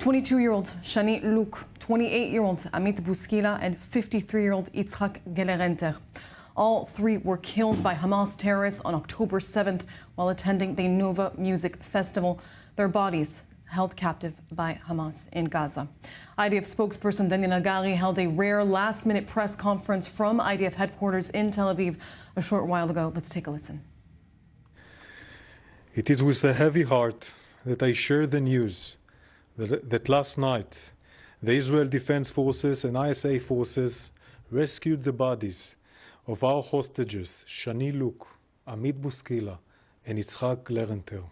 22-year-old Shani Louk, 28-year-old Amit Buskila, and 53-year-old Itzzik Gelerenter. All three were killed by Hamas terrorists on October 7th while attending the Nova Music Festival. Their bodies held captive by Hamas in Gaza. IDF spokesperson Daniel Nagari held a rare last-minute press conference from IDF headquarters in Tel Aviv a short while ago. Let's take a listen. It is with a heavy heart that I share the news that last night the Israel Defense Forces and ISA forces rescued the bodies of our hostages, Shani Louk, Amit Buskila, and Yitzhak Gelerenter,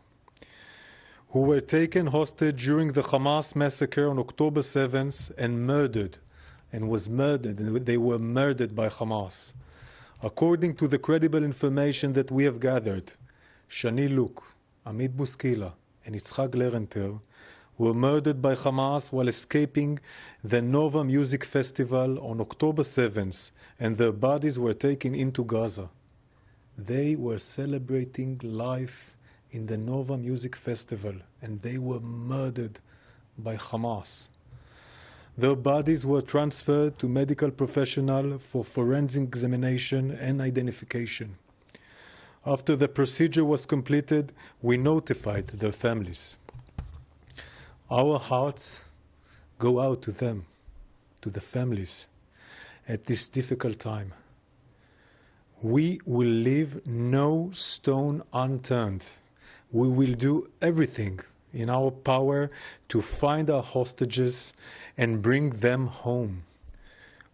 who were taken hostage during the Hamas massacre on October 7th and they were murdered by Hamas. According to the credible information that we have gathered, Shani Louk, Amit Buskila, and Yitzhak Gelerenter were murdered by Hamas while escaping the Nova Music Festival on October 7th, and their bodies were taken into Gaza. They were celebrating life in the Nova Music Festival, and they were murdered by Hamas. Their bodies were transferred to medical professionals for forensic examination and identification. After the procedure was completed, we notified their families. Our hearts go out to them, to the families, at this difficult time. We will leave no stone unturned. We will do everything in our power to find our hostages and bring them home.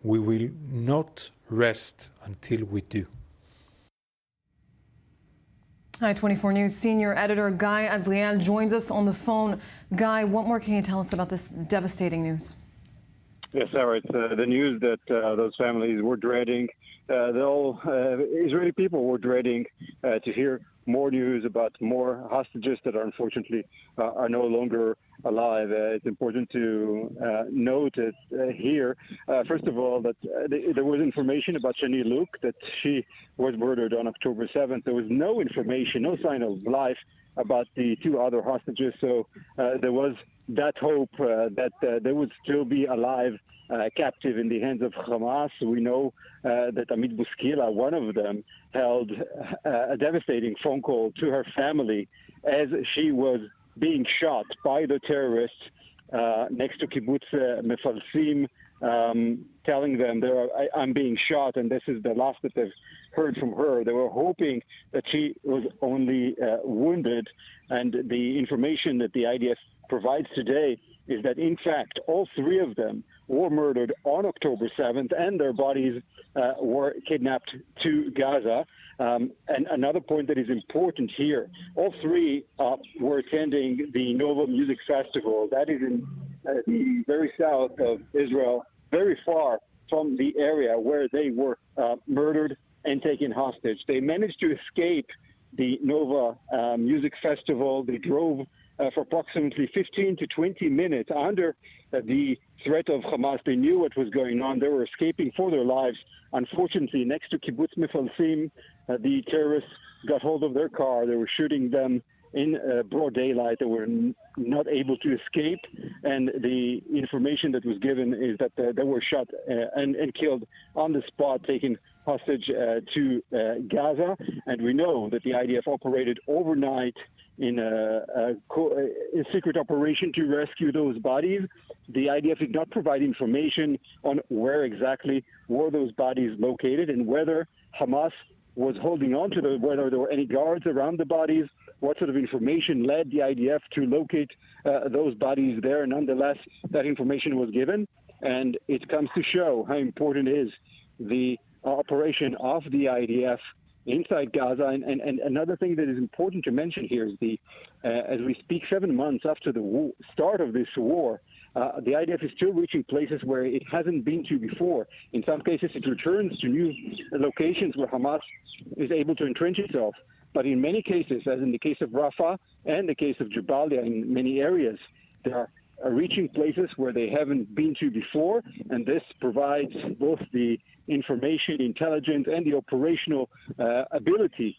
We will not rest until we do. I-24 News senior editor Guy Azriel joins us on the phone. Guy, what more can you tell us about this devastating news? Yes, Sarah, it's the news that those families were dreading. All Israeli people were dreading to hear more news about more hostages that are unfortunately are no longer alive. It's important to note here, first of all, that there was information about Shani Louk, that she was murdered on October 7th. There was no information, no sign of life about the two other hostages. So there was that hope that they would still be alive, captive in the hands of Hamas. We know that Amit Buskila, one of them, held a devastating phone call to her family as she was being shot by the terrorists next to Kibbutz Mefalsim, telling them, I'm being shot, and this is the last that they've heard from her. They were hoping that she was only wounded, and the information that the IDF provides today is that, in fact, all three of them were murdered on October 7th, and their bodies were kidnapped to Gaza. And another point that is important here, all three were attending the Nova Music Festival. That is in the very south of Israel, very far from the area where they were murdered and taken hostage. They managed to escape the Nova Music Festival. They drove for approximately 15 to 20 minutes under the threat of Hamas. They knew what was going on. They were escaping for their lives. Unfortunately, next to Kibbutz Mefalsim, the terrorists got hold of their car. They were shooting them in broad daylight. They were not able to escape, and the information that was given is that they were shot and killed on the spot, taken hostage to Gaza. And we know that the IDF operated overnight in a secret operation to rescue those bodies. The IDF did not provide information on where exactly were those bodies located and whether Hamas was holding on to them, whether there were any guards around the bodies, what sort of information led the IDF to locate those bodies there. Nonetheless, that information was given, and it comes to show how important is the operation of the IDF inside Gaza. And another thing that is important to mention here is as we speak, 7 months after the start of this war, the IDF is still reaching places where it hasn't been to before. In some cases, it returns to new locations where Hamas is able to entrench itself. But in many cases, as in the case of Rafah and the case of Jabalia, in many areas, they are reaching places where they haven't been to before, and this provides both the information, intelligence, and the operational ability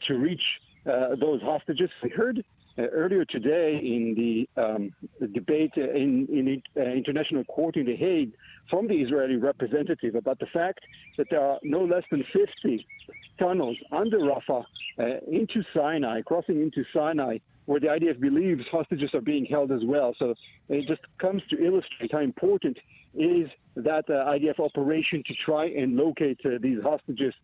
to reach those hostages. We heard earlier today in the debate in the International Court in The Hague from the Israeli representative about the fact that there are no less than 50 tunnels under Rafah into Sinai, crossing into Sinai, where the IDF believes hostages are being held as well. So it just comes to illustrate how important is that IDF operation to try and locate these hostages.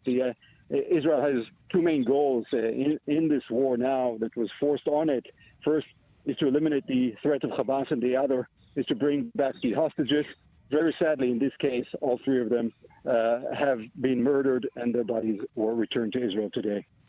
Israel has two main goals in this war now that was forced on it. First is to eliminate the threat of Hamas, and the other is to bring back the hostages. Very sadly, in this case, all three of them have been murdered, and their bodies were returned to Israel today.